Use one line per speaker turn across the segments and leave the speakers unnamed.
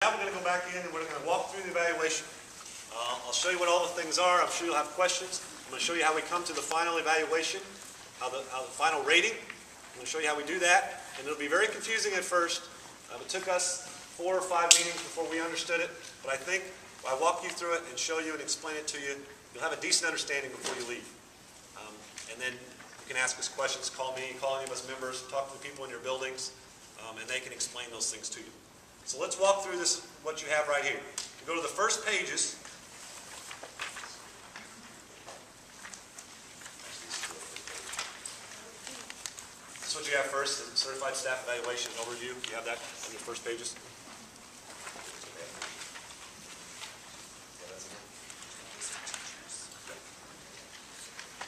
Now we're going to go back in and we're going to walk through the evaluation. I'll show you what all the things are. I'm sure you'll have questions. I'm going to show you how we come to the final evaluation, how the final rating. I'm going to show you how we do that. And it'll be very confusing at first. It took us 4 or 5 meetings before we understood it. But I think if I walk you through it and show you and explain it to you, you'll have a decent understanding before you leave. And then you can ask us questions, call me, call any of us members, talk to the people in your buildings, and they can explain those things to you. So let's walk through this, what you have right here. You go to the first pages. This is what you have first, the Certified Staff Evaluation Overview. You have that on your first pages.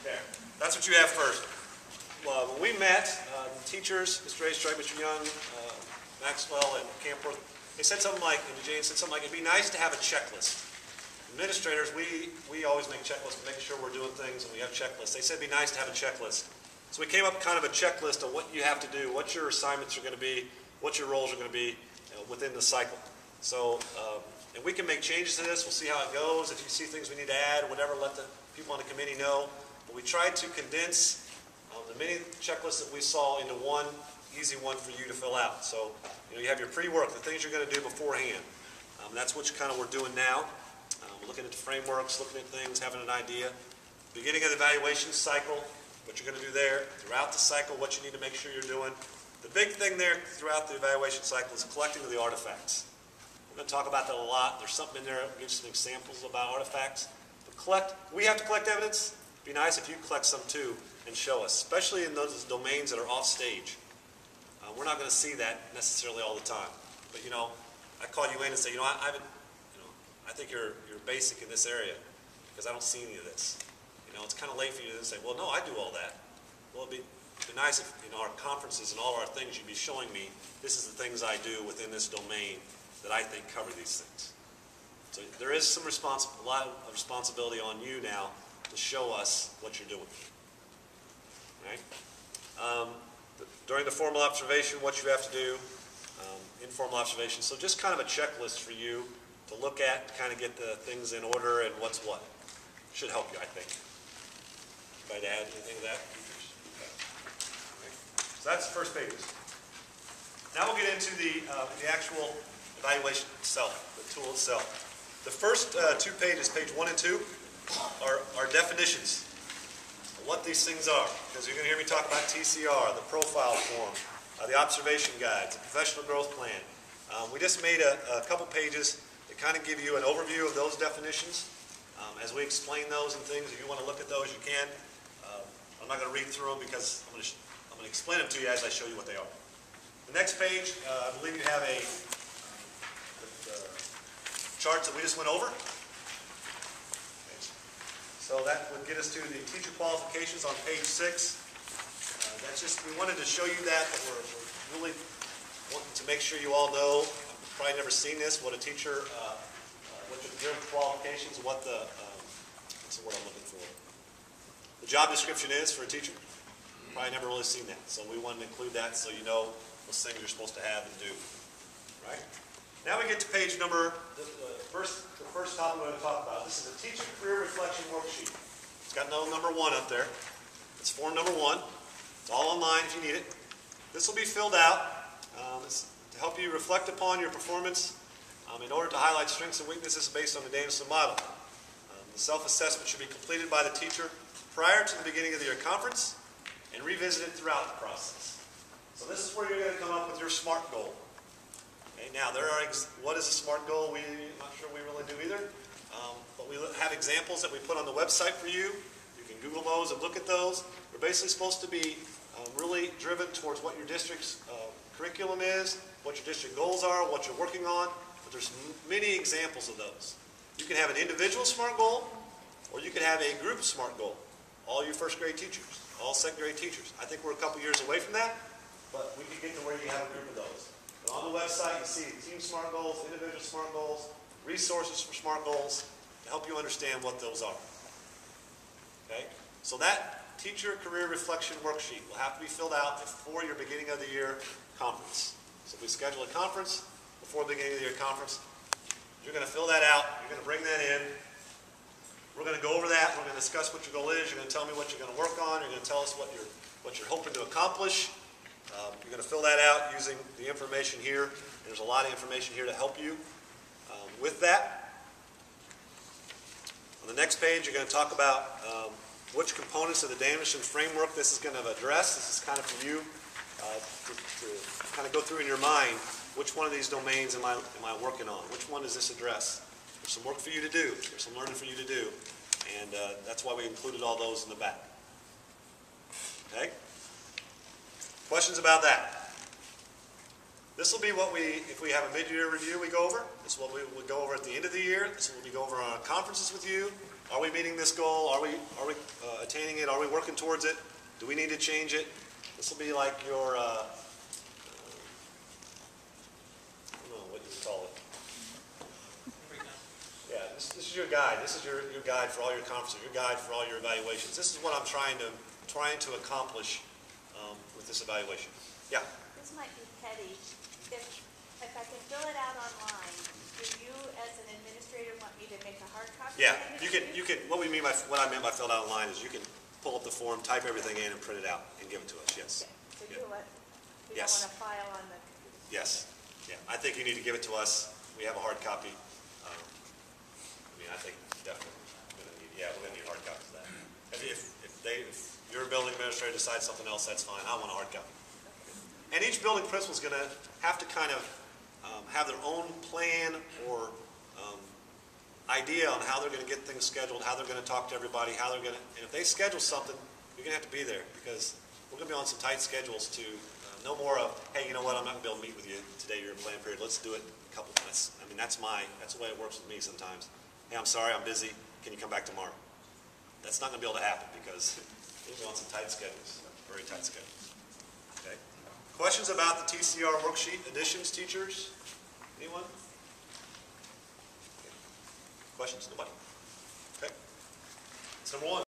There. That's what you have first. When we met, the teachers, Mr. Strike, Mr. Young, Maxwell, and Campworth, they said something like, and Jane said something like, it'd be nice to have a checklist. Administrators, we always make checklists, making sure we're doing things, and we have checklists. They said it'd be nice to have a checklist. So we came up with kind of a checklist of what you have to do, what your assignments are going to be, what your roles are going to be within the cycle. So, and we can make changes to this. We'll see how it goes. If you see things we need to add or whatever, let the people on the committee know. But we tried to condense the many checklists that we saw into one easy one for you to fill out. So, you have your pre-work, the things you're going to do beforehand. That's what kind of we're doing now. We're looking at the frameworks, looking at things, having an idea. Beginning of the evaluation cycle, what you're going to do there. Throughout the cycle, what you need to make sure you're doing. The big thing there throughout the evaluation cycle is collecting of the artifacts. We're going to talk about that a lot. There's something in there that gives some examples about artifacts. But we have to collect evidence. It'd be nice if you collect some too and show us, especially in those domains that are off stage. We're not going to see that necessarily all the time. But, I call you in and say, I think you're basic in this area because I don't see any of this. It's kind of late for you to say, well, no, I do all that. Well, it'd be nice if in our conferences and all our things you'd be showing me this is the things I do within this domain that I think cover these things. So there is a lot of responsibility on you now to show us what you're doing. Right? During the formal observation, what you have to do, informal observation. So just kind of a checklist for you to look at, to kind of get the things in order and what's what. Should help you, I think. Anybody to add anything to that? Okay. So that's the first pages. Now we'll get into the actual evaluation itself, the tool itself. The first 2 pages, page 1 and 2, are definitions. What these things are, because you're going to hear me talk about TCR, the profile form, the observation guides, the professional growth plan. We just made a couple pages that kind of give you an overview of those definitions. As we explain those and things, if you want to look at those, you can. I'm not going to read through them because I'm going to explain them to you as I show you what they are. The next page, I believe you have the charts that we just went over. So that would get us to the teacher qualifications on page 6. We wanted to show you that we're really wanting to make sure you all know. You've probably never seen this, what a teacher, what their qualifications, what's the word I'm looking for? The job description is for a teacher. You've probably never really seen that. So we wanted to include that so you know those things you're supposed to have and do. Right? Now we get to page number, the first topic we're going to talk about. This is a Teacher Career Reflection Worksheet. It's got no number 1 up there. It's form number 1. It's all online if you need it. This will be filled out to help you reflect upon your performance in order to highlight strengths and weaknesses based on the Davison model. The self-assessment should be completed by the teacher prior to the beginning of the year conference and revisited throughout the process. So this is where you're going to come up with your SMART goal. Now, what is a SMART goal? I'm not sure we really do either. But we have examples that we put on the website for you. You can Google those and look at those. We're basically supposed to be really driven towards what your district's curriculum is, what your district goals are, what you're working on. But there's many examples of those. You can have an individual SMART goal, or you can have a group SMART goal. All you first grade teachers, all second grade teachers. I think we're a couple years away from that, but we can get to where you have a group of those. But on the website, you see team SMART goals, individual SMART goals, resources for SMART goals to help you understand what those are. Okay? So that Teacher Career Reflection Worksheet will have to be filled out before your beginning of the year conference. So if we schedule a conference, before the beginning of your conference. You're going to fill that out. You're going to bring that in. We're going to go over that. We're going to discuss what your goal is. You're going to tell me what you're going to work on. You're going to tell us what you're hoping to accomplish. You're going to fill that out using the information here. There's a lot of information here to help you with that. On the next page, you're going to talk about which components of the Danielson framework this is going to address. This is kind of for you to kind of go through in your mind, which one of these domains am I working on? Which one does this address? There's some work for you to do. There's some learning for you to do. And that's why we included all those in the back. Okay? Questions about that? This will be what if we have a mid-year review we go over. This is what we would go over at the end of the year. This is what we go over on our conferences with you. Are we meeting this goal? Are we attaining it? Are we working towards it? Do we need to change it? This will be like your, I don't know what you would call it. Yeah, this is your guide. This is your guide for all your conferences, your guide for all your evaluations. This is what I'm trying to accomplish with this evaluation. Yeah?
This might be petty. If I can fill it out online, do you, as an administrator, want me to make a hard copy?
Yeah, you can. What I meant by filled out online is you can pull up the form, type everything in, and print it out and give it to us. Yes.
Okay. So
yeah.
you want
Yes.
a file on the computer?
Yes. Yeah. I think you need to give it to us. We have a hard copy. I think definitely we're going to need hard copies of that. If your building administrator decides something else, that's fine. I want a hard copy. And each building principal is going to have to kind of have their own plan or idea on how they're going to get things scheduled, how they're going to talk to everybody, and if they schedule something, you're going to have to be there because we're going to be on some tight schedules to no more of, hey, you know what, I'm not going to be able to meet with you today, you're in plan period, let's do it in a couple minutes. I mean, that's the way it works with me sometimes. Hey, I'm sorry, I'm busy, can you come back tomorrow? That's not going to be able to happen because we'll be on some tight schedules, very tight schedules. Okay. Questions about the TCR worksheet additions, teachers? Anyone? Questions? Nobody? Okay. That's number one.